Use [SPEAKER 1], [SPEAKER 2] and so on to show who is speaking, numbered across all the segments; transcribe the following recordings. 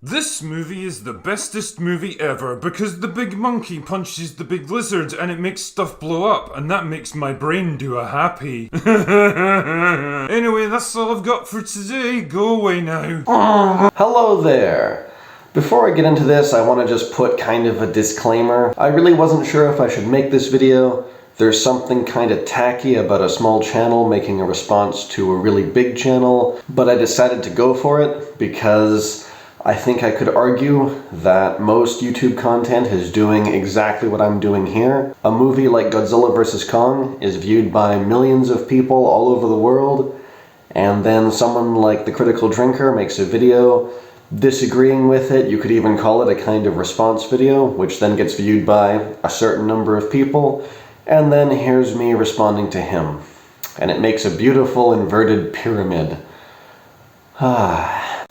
[SPEAKER 1] This movie is the bestest movie ever because the big monkey punches the big lizard and it makes stuff blow up, and that makes my brain do a happy. Anyway, that's all I've got for today. Go away now.
[SPEAKER 2] Hello there. Before I get into this, I want to just put kind of a disclaimer. I really wasn't sure if I should make this video. There's something kind of tacky about a small channel making a response to a really big channel, but I decided to go for it because I think I could argue that most YouTube content is doing exactly what I'm doing here. A movie like Godzilla vs. Kong is viewed by millions of people all over the world, and then someone like The Critical Drinker makes a video disagreeing with it. You could even call it a kind of response video, which then gets viewed by a certain number of people, and then here's me responding to him. And it makes a beautiful inverted pyramid.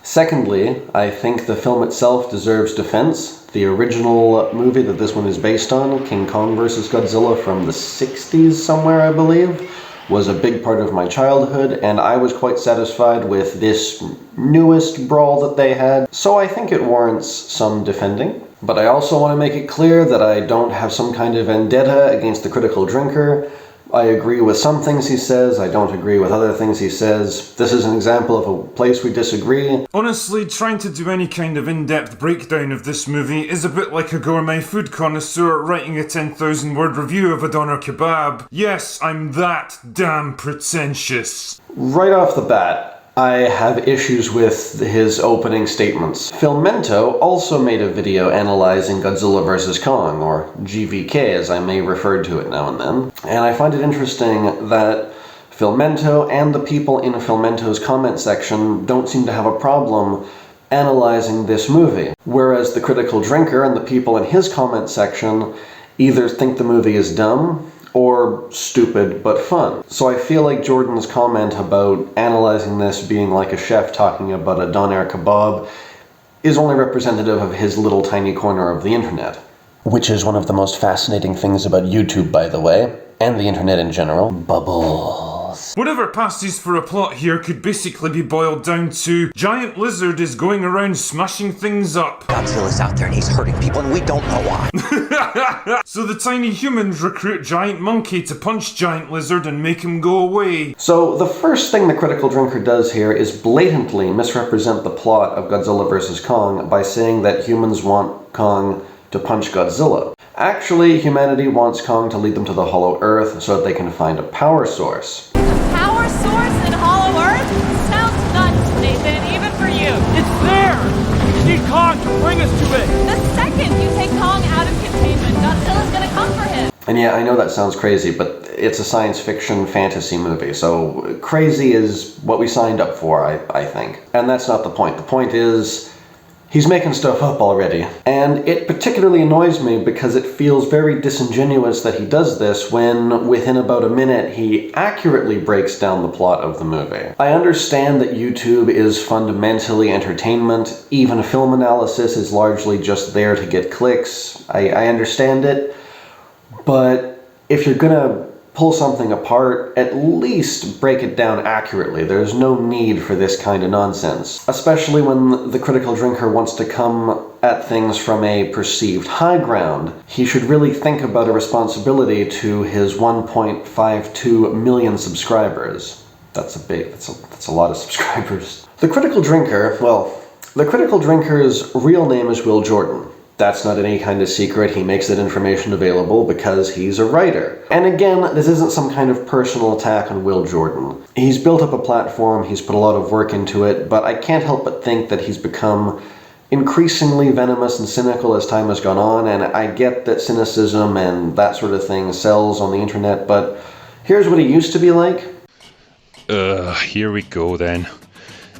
[SPEAKER 2] Secondly, I think the film itself deserves defense. The original movie that this one is based on, King Kong vs. Godzilla from the 60s somewhere, I believe, was a big part of my childhood, and I was quite satisfied with this newest brawl that they had, so I think it warrants some defending. But I also want to make it clear that I don't have some kind of vendetta against The Critical Drinker. I agree with some things he says, I don't agree with other things he says. This is an example of a place we disagree.
[SPEAKER 1] Honestly, trying to do any kind of in-depth breakdown of this movie is a bit like a gourmet food connoisseur writing a 10,000 word review of a doner kebab. Yes, I'm that damn pretentious.
[SPEAKER 2] Right off the bat, I have issues with his opening statements. Filmento also made a video analyzing Godzilla vs. Kong, or GVK as I may refer to it now and then, and I find it interesting that Filmento and the people in Filmento's comment section don't seem to have a problem analyzing this movie, whereas The Critical Drinker and the people in his comment section either think the movie is dumb or stupid but fun. So I feel like Jordan's comment about analyzing this being like a chef talking about a doner kebab is only representative of his little tiny corner of the internet. Which is one of the most fascinating things about YouTube, by the way, and the internet in general. Bubbles.
[SPEAKER 1] Whatever passes for a plot here could basically be boiled down to giant lizard is going around smashing things up.
[SPEAKER 3] Godzilla's out there and he's hurting people and we don't know why.
[SPEAKER 1] So the tiny humans recruit giant monkey to punch giant lizard and make him go away.
[SPEAKER 2] So the first thing The Critical Drinker does here is blatantly misrepresent the plot of Godzilla vs. Kong by saying that humans want Kong to punch Godzilla. Actually, humanity wants Kong to lead them to the Hollow Earth so that they can find a power source.
[SPEAKER 4] Power source in Hollow Earth? Sounds nuts, Nathan, even for you.
[SPEAKER 5] It's there! We just need Kong to bring us to it!
[SPEAKER 4] The second you take Kong out of containment, Godzilla's gonna come for him.
[SPEAKER 2] And yeah, I know that sounds crazy, but it's a science fiction fantasy movie, so crazy is what we signed up for, I think. And that's not the point. The point is, he's making stuff up already. And it particularly annoys me because it feels very disingenuous that he does this when, within about a minute, he accurately breaks down the plot of the movie. I understand that YouTube is fundamentally entertainment. Even film analysis is largely just there to get clicks. I understand it. But if you're gonna pull something apart, at least break it down accurately. There's no need for this kind of nonsense. Especially when The Critical Drinker wants to come at things from a perceived high ground. He should really think about a responsibility to his 1.52 million subscribers. That's a lot of subscribers. The Critical Drinker, well, The Critical Drinker's real name is Will Jordan. That's not any kind of secret. He makes that information available because he's a writer. And again, this isn't some kind of personal attack on Will Jordan. He's built up a platform, he's put a lot of work into it, but I can't help but think that he's become increasingly venomous and cynical as time has gone on, and I get that cynicism and that sort of thing sells on the internet, but here's what he used to be like.
[SPEAKER 6] Here we go then.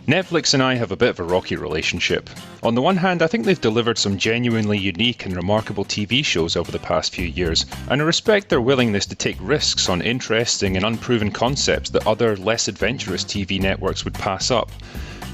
[SPEAKER 6] Netflix and I have a bit of a rocky relationship. On the one hand, I think they've delivered some genuinely unique and remarkable TV shows over the past few years, and I respect their willingness to take risks on interesting and unproven concepts that other, less adventurous TV networks would pass up.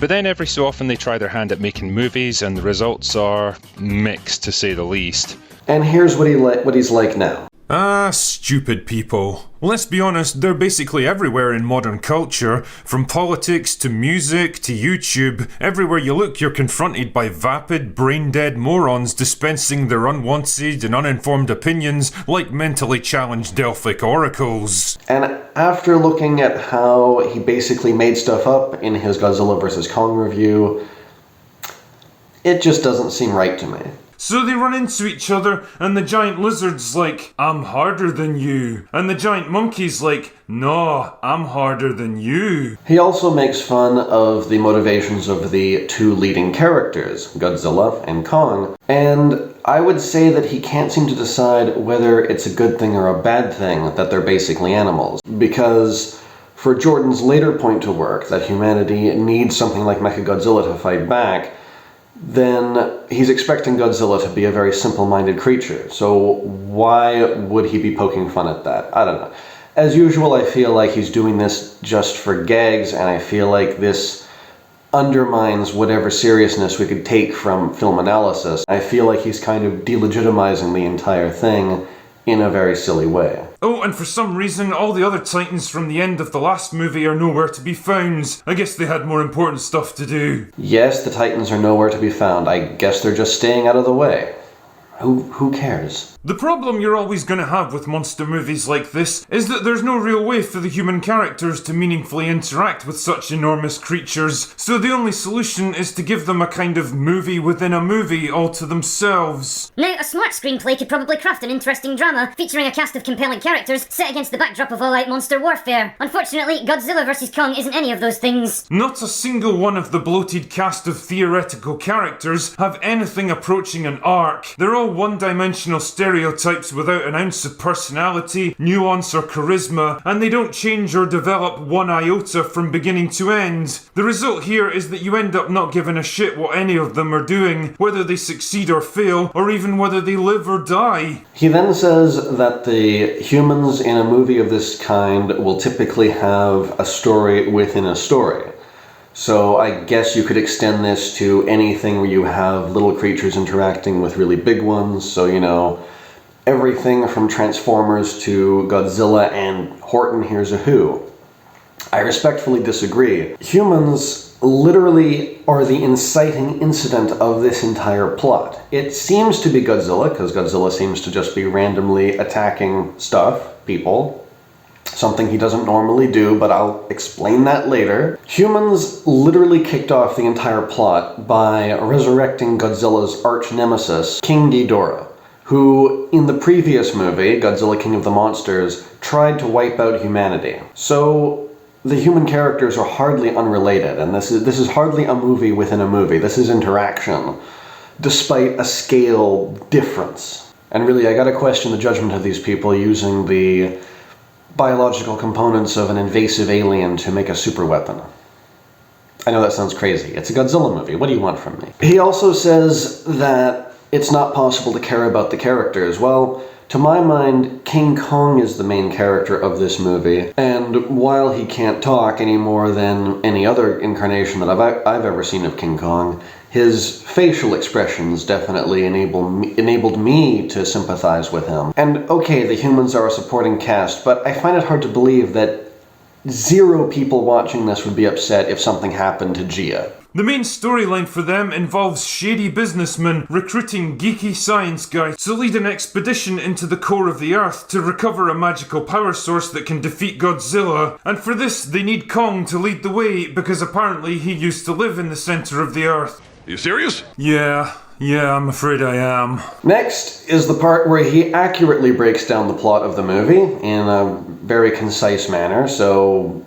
[SPEAKER 6] But then every so often they try their hand at making movies, and the results are mixed, to say the least.
[SPEAKER 2] And here's what he's like now.
[SPEAKER 1] Ah, stupid people. Let's be honest, they're basically everywhere in modern culture. From politics to music to YouTube, everywhere you look you're confronted by vapid, brain-dead morons dispensing their unwanted and uninformed opinions like mentally challenged Delphic oracles.
[SPEAKER 2] And after looking at how he basically made stuff up in his Godzilla vs. Kong review, it just doesn't seem right to me.
[SPEAKER 1] So they run into each other, and the giant lizard's like, I'm harder than you. And the giant monkey's like, no, I'm harder than you.
[SPEAKER 2] He also makes fun of the motivations of the two leading characters, Godzilla and Kong, and I would say that he can't seem to decide whether it's a good thing or a bad thing that they're basically animals. Because for Jordan's later point to work, that humanity needs something like Mechagodzilla to fight back, then he's expecting Godzilla to be a very simple-minded creature. So why would he be poking fun at that? I don't know. As usual, I feel like he's doing this just for gags, and I feel like this undermines whatever seriousness we could take from film analysis. I feel like he's kind of delegitimizing the entire thing in a very silly way.
[SPEAKER 1] Oh, and for some reason, all the other Titans from the end of the last movie are nowhere to be found. I guess they had more important stuff to do.
[SPEAKER 2] Yes, the Titans are nowhere to be found. I guess they're just staying out of the way. Who cares?
[SPEAKER 1] The problem you're always going to have with monster movies like this is that there's no real way for the human characters to meaningfully interact with such enormous creatures, so the only solution is to give them a kind of movie within a movie all to themselves.
[SPEAKER 7] Now, a smart screenplay could probably craft an interesting drama featuring a cast of compelling characters set against the backdrop of all-out monster warfare. Unfortunately, Godzilla vs. Kong isn't any of those things.
[SPEAKER 1] Not a single one of the bloated cast of theoretical characters have anything approaching an arc. They're all one-dimensional stereotypes without an ounce of personality, nuance or charisma, and they don't change or develop one iota from beginning to end. The result here is that you end up not giving a shit what any of them are doing, whether they succeed or fail, or even whether they live or die.
[SPEAKER 2] He then says that the humans in a movie of this kind will typically have a story within a story. So I guess you could extend this to anything where you have little creatures interacting with really big ones. So, you know, everything from Transformers to Godzilla and Horton Hears a Who. I respectfully disagree. Humans literally are the inciting incident of this entire plot. It seems to be Godzilla, because Godzilla seems to just be randomly attacking stuff, people. Something he doesn't normally do, but I'll explain that later. Humans literally kicked off the entire plot by resurrecting Godzilla's arch-nemesis, King Ghidorah, who, in the previous movie, Godzilla King of the Monsters, tried to wipe out humanity. So the human characters are hardly unrelated, and this is hardly a movie within a movie. This is interaction, despite a scale difference. And really, I gotta question the judgment of these people using the biological components of an invasive alien to make a super weapon. I know that sounds crazy. It's a Godzilla movie. What do you want from me? He also says that it's not possible to care about the characters. Well, to my mind, King Kong is the main character of this movie, and while he can't talk any more than any other incarnation that I've ever seen of King Kong, his facial expressions definitely enabled me to sympathize with him. And okay, the humans are a supporting cast, but I find it hard to believe that 0 people watching this would be upset if something happened to Gia.
[SPEAKER 1] The main storyline for them involves shady businessmen recruiting geeky science guys to lead an expedition into the core of the Earth to recover a magical power source that can defeat Godzilla. And for this, they need Kong to lead the way because apparently he used to live in the center of the Earth.
[SPEAKER 8] You serious?
[SPEAKER 1] Yeah, I'm afraid I am.
[SPEAKER 2] Next is the part where he accurately breaks down the plot of the movie in a very concise manner, so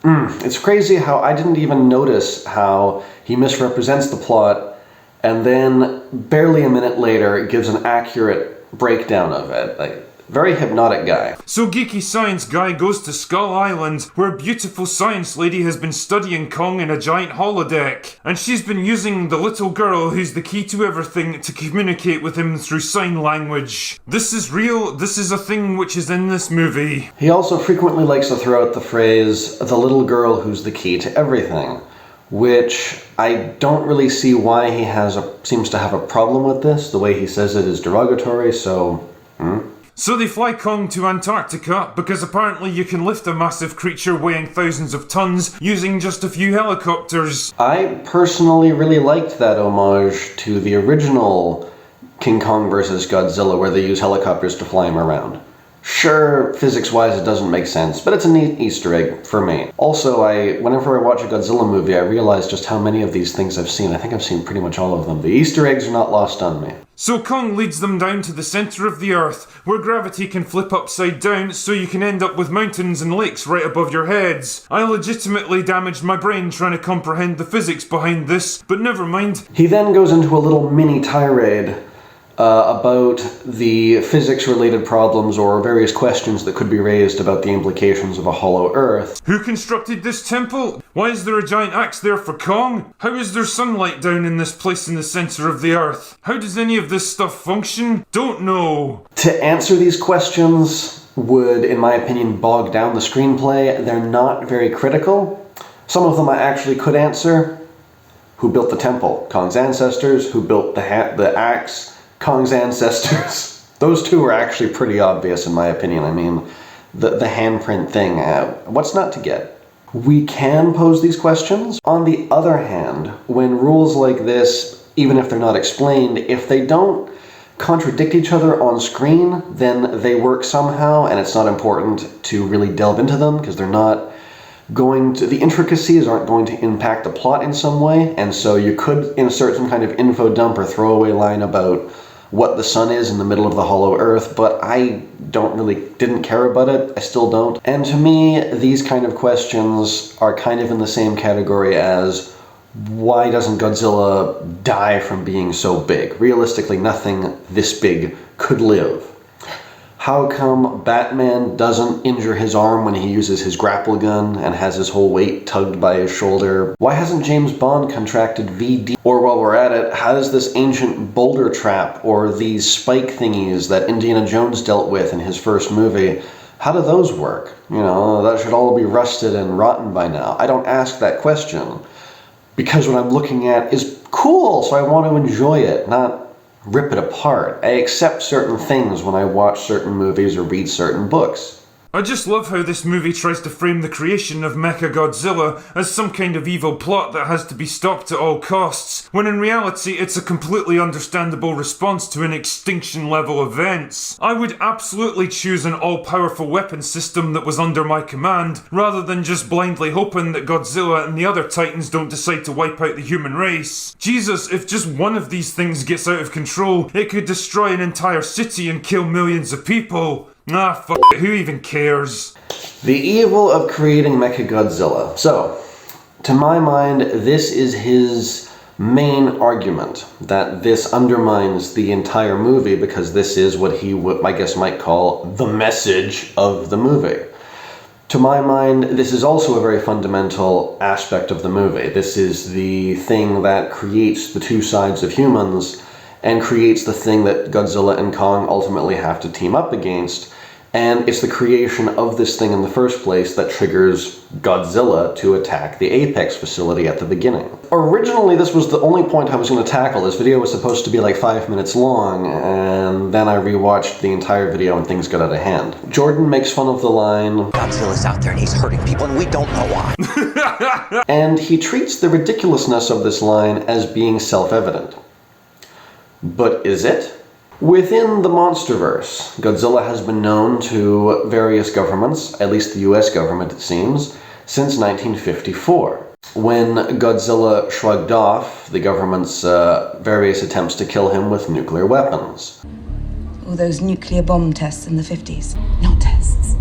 [SPEAKER 2] it's crazy how I didn't even notice how he misrepresents the plot and then barely a minute later gives an accurate breakdown of it. Like, very hypnotic guy.
[SPEAKER 1] So Geeky Science Guy goes to Skull Island, where beautiful science lady has been studying Kong in a giant holodeck. And she's been using the little girl who's the key to everything to communicate with him through sign language. This is real, this is a thing which is in this movie.
[SPEAKER 2] He also frequently likes to throw out the phrase, the little girl who's the key to everything, which I don't really see why he seems to have a problem with this. The way he says it is derogatory, so...
[SPEAKER 1] So they fly Kong to Antarctica because apparently you can lift a massive creature weighing thousands of tons using just a few helicopters.
[SPEAKER 2] I personally really liked that homage to the original King Kong vs. Godzilla, where they use helicopters to fly him around. Sure, physics-wise it doesn't make sense, but it's a neat Easter egg for me. Also, whenever I watch a Godzilla movie, I realize just how many of these things I've seen. I think I've seen pretty much all of them. The Easter eggs are not lost on me.
[SPEAKER 1] So Kong leads them down to the center of the Earth, where gravity can flip upside down so you can end up with mountains and lakes right above your heads. I legitimately damaged my brain trying to comprehend the physics behind this, but never mind.
[SPEAKER 2] He then goes into a little mini tirade about the physics-related problems or various questions that could be raised about the implications of a hollow Earth.
[SPEAKER 1] Who constructed this temple? Why is there a giant axe there for Kong? How is there sunlight down in this place in the center of the Earth? How does any of this stuff function? Don't know.
[SPEAKER 2] To answer these questions would, in my opinion, bog down the screenplay. They're not very critical. Some of them I actually could answer. Who built the temple? Kong's ancestors. Who built the axe? Kong's ancestors. Those two are actually pretty obvious in my opinion. I mean, the handprint thing, what's not to get? We can pose these questions. On the other hand, when rules like this, even if they're not explained, if they don't contradict each other on screen, then they work somehow, and it's not important to really delve into them because they're not going to, the intricacies aren't going to impact the plot in some way, and so you could insert some kind of info dump or throwaway line about what the sun is in the middle of the hollow Earth, but I didn't care about it. I still don't. And to me, these kind of questions are kind of in the same category as, why doesn't Godzilla die from being so big? Realistically, nothing this big could live. How come Batman doesn't injure his arm when he uses his grapple gun and has his whole weight tugged by his shoulder? Why hasn't James Bond contracted VD? Or while we're at it, how does this ancient boulder trap or these spike thingies that Indiana Jones dealt with in his first movie, how do those work? You know, that should all be rusted and rotten by now. I don't ask that question because what I'm looking at is cool, so I want to enjoy it, not rip it apart. I accept certain things when I watch certain movies or read certain books.
[SPEAKER 1] I just love how this movie tries to frame the creation of Mechagodzilla as some kind of evil plot that has to be stopped at all costs, when in reality it's a completely understandable response to an extinction-level event. I would absolutely choose an all-powerful weapon system that was under my command, rather than just blindly hoping that Godzilla and the other titans don't decide to wipe out the human race. Jesus, if just one of these things gets out of control, it could destroy an entire city and kill millions of people. Ah, fuck it, who even cares?
[SPEAKER 2] The evil of creating Mechagodzilla. So, to my mind, this is his main argument, that this undermines the entire movie because this is what he would, I guess, might call the message of the movie. To my mind, this is also a very fundamental aspect of the movie. This is the thing that creates the two sides of humans and creates the thing that Godzilla and Kong ultimately have to team up against. And it's the creation of this thing in the first place that triggers Godzilla to attack the Apex facility at the beginning. Originally, this was the only point I was going to tackle. This video was supposed to be like 5 minutes long, and then I rewatched the entire video and things got out of hand. Jordan makes fun of the line,
[SPEAKER 3] Godzilla's out there and he's hurting people and we don't know why.
[SPEAKER 2] and he treats the ridiculousness of this line as being self-evident. But is it? Within the Monsterverse, Godzilla has been known to various governments, at least the US government it seems, since 1954, when Godzilla shrugged off the government's various attempts to kill him with nuclear weapons.
[SPEAKER 8] All those nuclear bomb tests in the 50s. Not tests.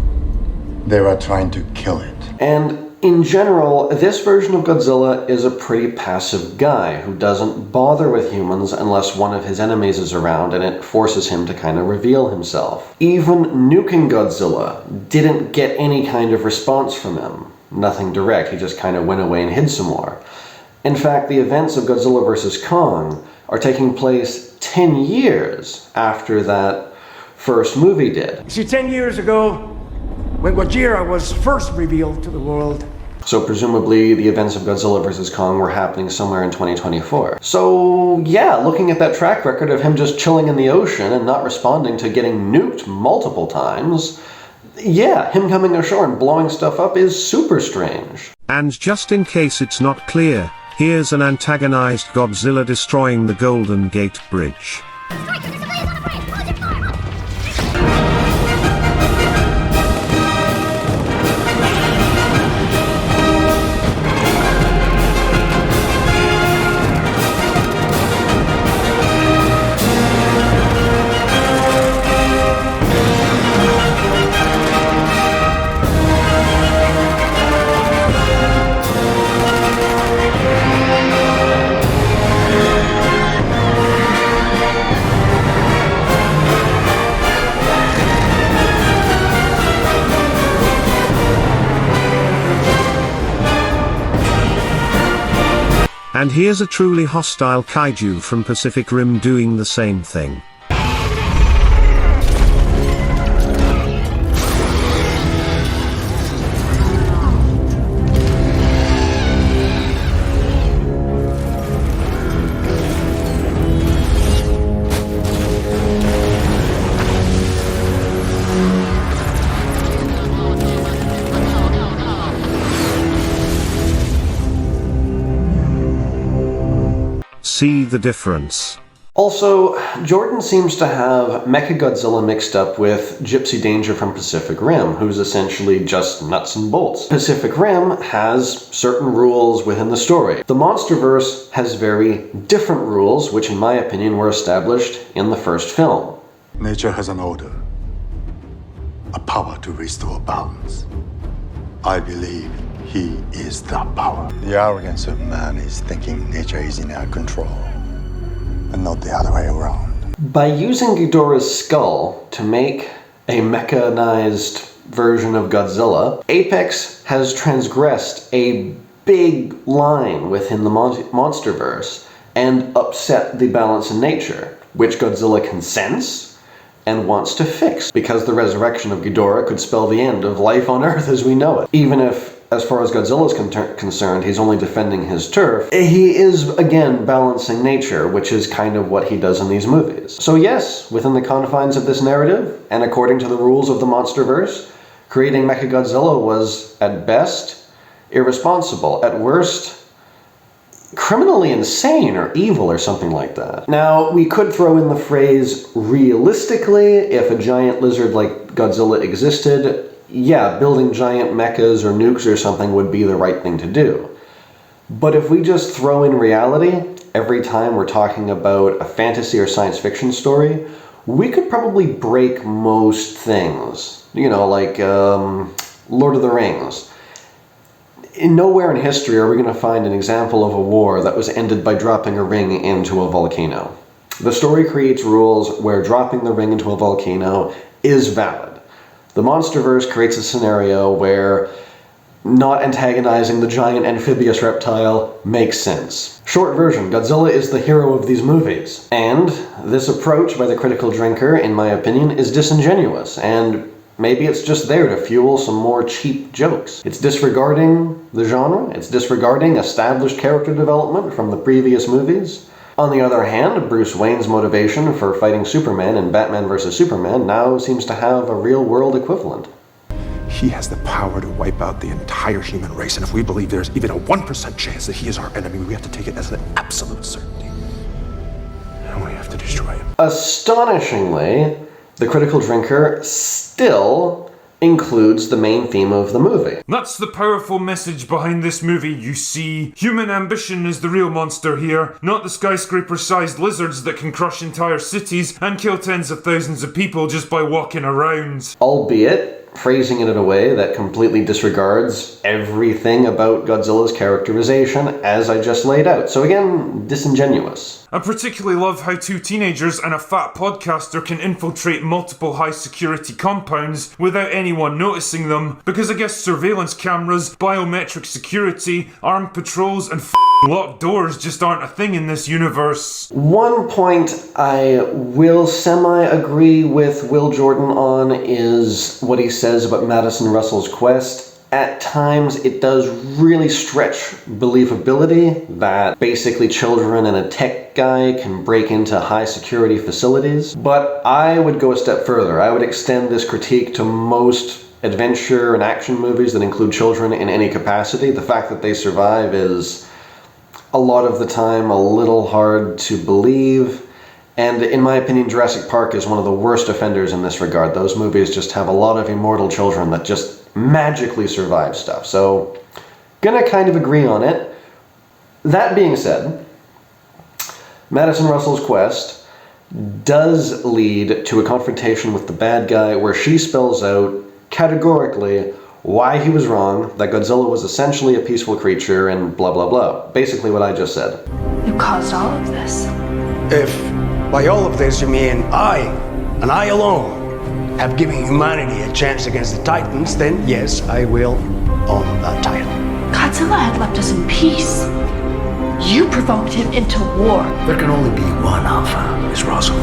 [SPEAKER 9] They were trying to kill it.
[SPEAKER 2] And in general, this version of Godzilla is a pretty passive guy who doesn't bother with humans unless one of his enemies is around and it forces him to kind of reveal himself. Even nuking Godzilla didn't get any kind of response from him. Nothing direct, he just kind of went away and hid some more. In fact, the events of Godzilla vs. Kong are taking place 10 years after that first movie did.
[SPEAKER 5] See, 10 years ago, when Godzilla was first revealed to the world,
[SPEAKER 2] So presumably the events of Godzilla vs. Kong were happening somewhere in 2024. So yeah, looking at that track record of him just chilling in the ocean and not responding to getting nuked multiple times, yeah, him coming ashore and blowing stuff up is super strange.
[SPEAKER 10] And just in case it's not clear, here's an antagonized Godzilla destroying the Golden Gate Bridge. And here's a truly hostile kaiju from Pacific Rim doing the same thing. See the difference.
[SPEAKER 2] Also, Jordan seems to have Mechagodzilla mixed up with Gypsy Danger from Pacific Rim, who's essentially just nuts and bolts. Pacific Rim has certain rules within the story. The Monsterverse has very different rules, which in my opinion were established in the first film.
[SPEAKER 9] Nature has an order, a power to restore balance. I believe he is that power. The arrogance of man is thinking nature is in our control, and not the other way around.
[SPEAKER 2] By using Ghidorah's skull to make a mechanized version of Godzilla, Apex has transgressed a big line within the Monsterverse and upset the balance in nature, which Godzilla can sense and wants to fix, because the resurrection of Ghidorah could spell the end of life on Earth as we know it. Even if, as far as Godzilla is concerned, he's only defending his turf, he is, again, balancing nature, which is kind of what he does in these movies. So yes, within the confines of this narrative, and according to the rules of the Monsterverse, creating Mechagodzilla was, at best, irresponsible. At worst, criminally insane or evil or something like that. Now, we could throw in the phrase, realistically, if a giant lizard like Godzilla existed, yeah, building giant mechas or nukes or something would be the right thing to do. But if we just throw in reality every time we're talking about a fantasy or science fiction story, we could probably break most things. You know, like Lord of the Rings. Nowhere in history are we going to find an example of a war that was ended by dropping a ring into a volcano. The story creates rules where dropping the ring into a volcano is valid. The Monsterverse creates a scenario where not antagonizing the giant amphibious reptile makes sense. Short version, Godzilla is the hero of these movies. And this approach by the critical drinker, in my opinion, is disingenuous, and maybe it's just there to fuel some more cheap jokes. It's disregarding the genre, it's disregarding established character development from the previous movies. On the other hand, Bruce Wayne's motivation for fighting Superman in Batman vs. Superman now seems to have a real-world equivalent.
[SPEAKER 11] He has the power to wipe out the entire human race, and if we believe there's even a 1% chance that he is our enemy, we have to take it as an absolute certainty. And we have to destroy him.
[SPEAKER 2] Astonishingly, the critical drinker still includes the main theme of the movie.
[SPEAKER 1] That's the powerful message behind this movie, you see. Human ambition is the real monster here, not the skyscraper-sized lizards that can crush entire cities and kill tens of thousands of people just by walking around.
[SPEAKER 2] Albeit, phrasing it in a way that completely disregards everything about Godzilla's characterization as I just laid out. So again, disingenuous.
[SPEAKER 1] I particularly love how two teenagers and a fat podcaster can infiltrate multiple high-security compounds without anyone noticing them, because I guess surveillance cameras, biometric security, armed patrols, and locked doors just aren't a thing in this universe.
[SPEAKER 2] One point I will semi-agree with Will Jordan on is what he says about Madison Russell's quest. At times, it does really stretch believability that basically children and a tech guy can break into high security facilities. But I would go a step further. I would extend this critique to most adventure and action movies that include children in any capacity. The fact that they survive is a lot of the time a little hard to believe. And in my opinion, Jurassic Park is one of the worst offenders in this regard. Those movies just have a lot of immortal children that just magically survive stuff. So, gonna kind of agree on it. That being said, Madison Russell's quest does lead to a confrontation with the bad guy where she spells out categorically why he was wrong, that Godzilla was essentially a peaceful creature, and blah blah blah. Basically what I just said.
[SPEAKER 8] You caused all of this.
[SPEAKER 12] If by all of this you mean I, and I alone, have given humanity a chance against the Titans, then yes, I will own that title.
[SPEAKER 8] Godzilla had left us in peace. You provoked him into war.
[SPEAKER 3] There can only be one Alpha, Miss Russell.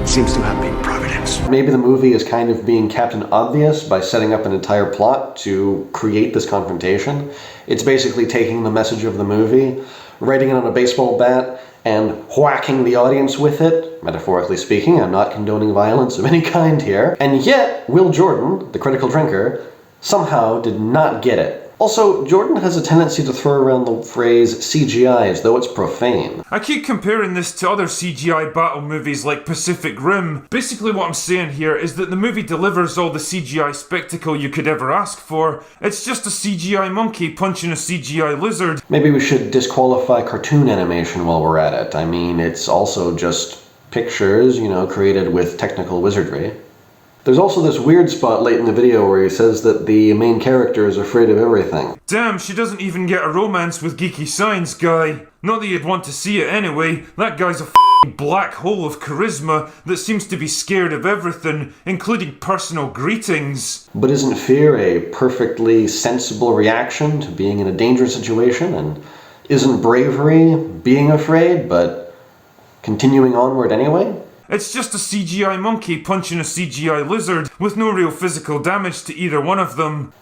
[SPEAKER 12] Seems to have been Providence.
[SPEAKER 2] Maybe the movie is kind of being Captain Obvious by setting up an entire plot to create this confrontation. It's basically taking the message of the movie, writing it on a baseball bat, and whacking the audience with it, metaphorically speaking. I'm not condoning violence of any kind here. And yet, Will Jordan, the critical drinker, somehow did not get it. Also, Jordan has a tendency to throw around the phrase CGI as though it's profane.
[SPEAKER 1] I keep comparing this to other CGI battle movies like Pacific Rim. Basically what I'm saying here is that the movie delivers all the CGI spectacle you could ever ask for. It's just a CGI monkey punching a CGI lizard.
[SPEAKER 2] Maybe we should disqualify cartoon animation while we're at it. I mean, it's also just pictures, created with technical wizardry. There's also this weird spot late in the video where he says that the main character is afraid of everything.
[SPEAKER 1] Damn, she doesn't even get a romance with Geeky Science Guy. Not that you'd want to see it anyway. That guy's a f***ing black hole of charisma that seems to be scared of everything, including personal greetings.
[SPEAKER 2] But isn't fear a perfectly sensible reaction to being in a dangerous situation? And isn't bravery being afraid, but continuing onward anyway?
[SPEAKER 1] It's just a CGI monkey punching a CGI lizard with no real physical damage to either one of them.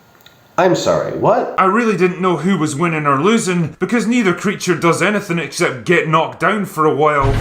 [SPEAKER 2] I'm sorry, what?
[SPEAKER 1] I really didn't know who was winning or losing, because neither creature does anything except get knocked down for a while.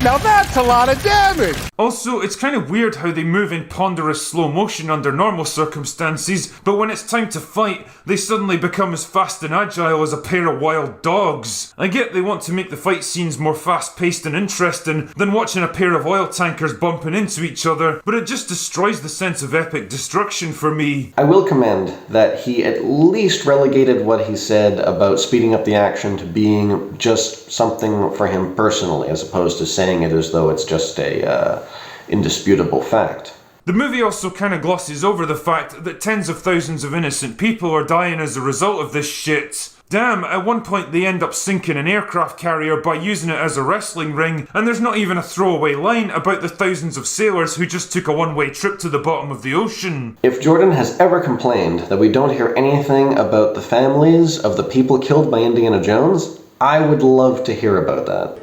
[SPEAKER 5] Now that's a lot of damage!
[SPEAKER 1] Also, it's kind of weird how they move in ponderous slow motion under normal circumstances, but when it's time to fight, they suddenly become as fast and agile as a pair of wild dogs. I get they want to make the fight scenes more fast-paced and interesting than watching a pair of oil tankers bumping into each other, but it just destroys the sense of epic destruction for me.
[SPEAKER 2] I will commend that he at least relegated what he said about speeding up the action to being just something for him personally, as opposed to saying it as though it's just a indisputable fact.
[SPEAKER 1] The movie also kind of glosses over the fact that tens of thousands of innocent people are dying as a result of this shit. Damn, at one point they end up sinking an aircraft carrier by using it as a wrestling ring, and there's not even a throwaway line about the thousands of sailors who just took a one-way trip to the bottom of the ocean.
[SPEAKER 2] If Jordan has ever complained that we don't hear anything about the families of the people killed by Indiana Jones, I would love to hear about that.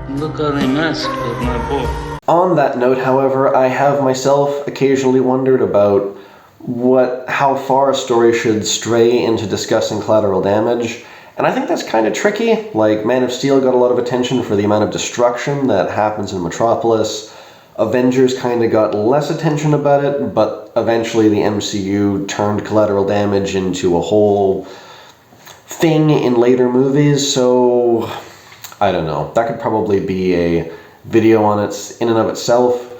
[SPEAKER 13] Look how they messed with my boy.
[SPEAKER 2] On that note, however, I have myself occasionally wondered about how far a story should stray into discussing collateral damage, and I think that's kind of tricky. Like, Man of Steel got a lot of attention for the amount of destruction that happens in Metropolis. Avengers kind of got less attention about it, but eventually the MCU turned collateral damage into a whole thing in later movies, so I don't know. That could probably be a video on its in and of itself,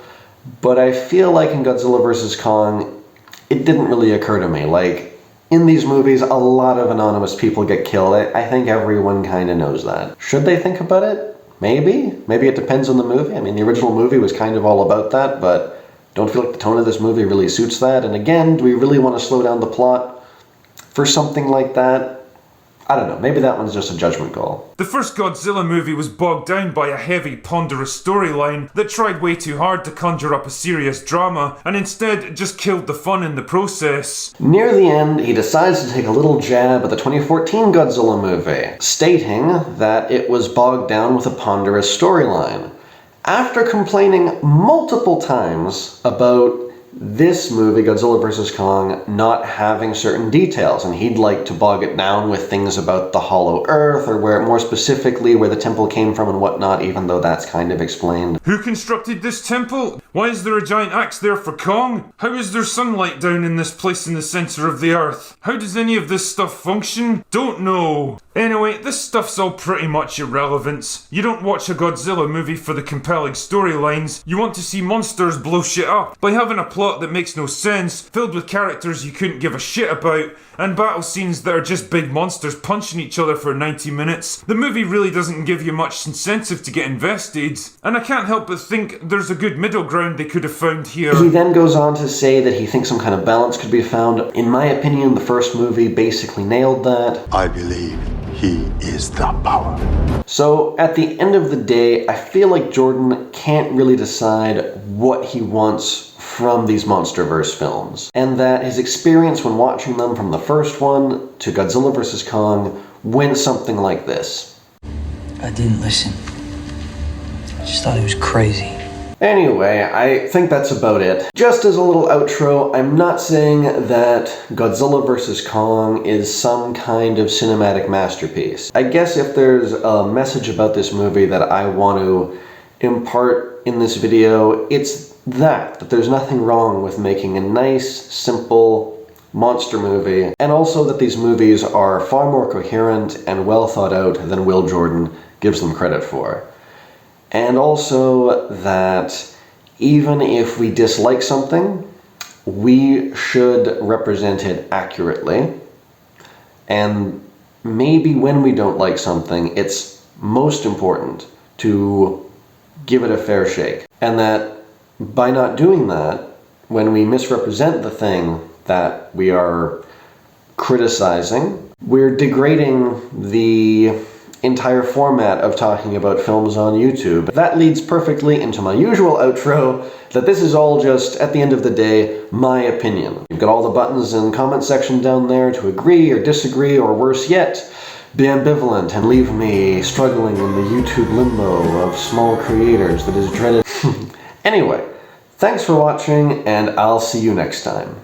[SPEAKER 2] but I feel like in Godzilla vs. Kong, it didn't really occur to me. Like, in these movies, a lot of anonymous people get killed. I think everyone kind of knows that. Should they think about it? Maybe. Maybe it depends on the movie. I mean, the original movie was kind of all about that, but don't feel like the tone of this movie really suits that. And again, do we really want to slow down the plot for something like that? I don't know, maybe that one's just a judgment call.
[SPEAKER 1] The first Godzilla movie was bogged down by a heavy, ponderous storyline that tried way too hard to conjure up a serious drama, and instead just killed the fun in the process.
[SPEAKER 2] Near the end, he decides to take a little jab at the 2014 Godzilla movie, stating that it was bogged down with a ponderous storyline. After complaining multiple times about this movie, Godzilla vs. Kong, not having certain details, and he'd like to bog it down with things about the Hollow Earth, or where, more specifically, where the temple came from and whatnot, even though that's kind of explained.
[SPEAKER 1] Who constructed this temple? Why is there a giant axe there for Kong? How is there sunlight down in this place in the center of the earth? How does any of this stuff function? Don't know. Anyway, this stuff's all pretty much irrelevant. You don't watch a Godzilla movie for the compelling storylines. You want to see monsters blow shit up. By having a plot that makes no sense, filled with characters you couldn't give a shit about, and battle scenes that are just big monsters punching each other for 90 minutes, the movie really doesn't give you much incentive to get invested. And I can't help but think there's a good middle ground they could have found here.
[SPEAKER 2] He then goes on to say that he thinks some kind of balance could be found. In my opinion, the first movie basically nailed that.
[SPEAKER 9] I believe he is the power.
[SPEAKER 2] So, at the end of the day, I feel like Jordan can't really decide what he wants from these Monsterverse films, and that his experience when watching them from the first one to Godzilla vs. Kong went something like this.
[SPEAKER 14] I didn't listen. I just thought he was crazy.
[SPEAKER 2] Anyway, I think that's about it. Just as a little outro, I'm not saying that Godzilla vs. Kong is some kind of cinematic masterpiece. I guess if there's a message about this movie that I want to impart in this video, it's that there's nothing wrong with making a nice, simple monster movie, and also that these movies are far more coherent and well thought out than Will Jordan gives them credit for. And also that even if we dislike something, we should represent it accurately. And maybe when we don't like something, it's most important to give it a fair shake. And that by not doing that, when we misrepresent the thing that we are criticizing, we're degrading the entire format of talking about films on YouTube. That leads perfectly into my usual outro, that this is all just, at the end of the day, my opinion. You've got all the buttons in the comment section down there to agree or disagree, or worse yet, be ambivalent and leave me struggling in the YouTube limbo of small creators that is dreaded. Anyway, thanks for watching, and I'll see you next time.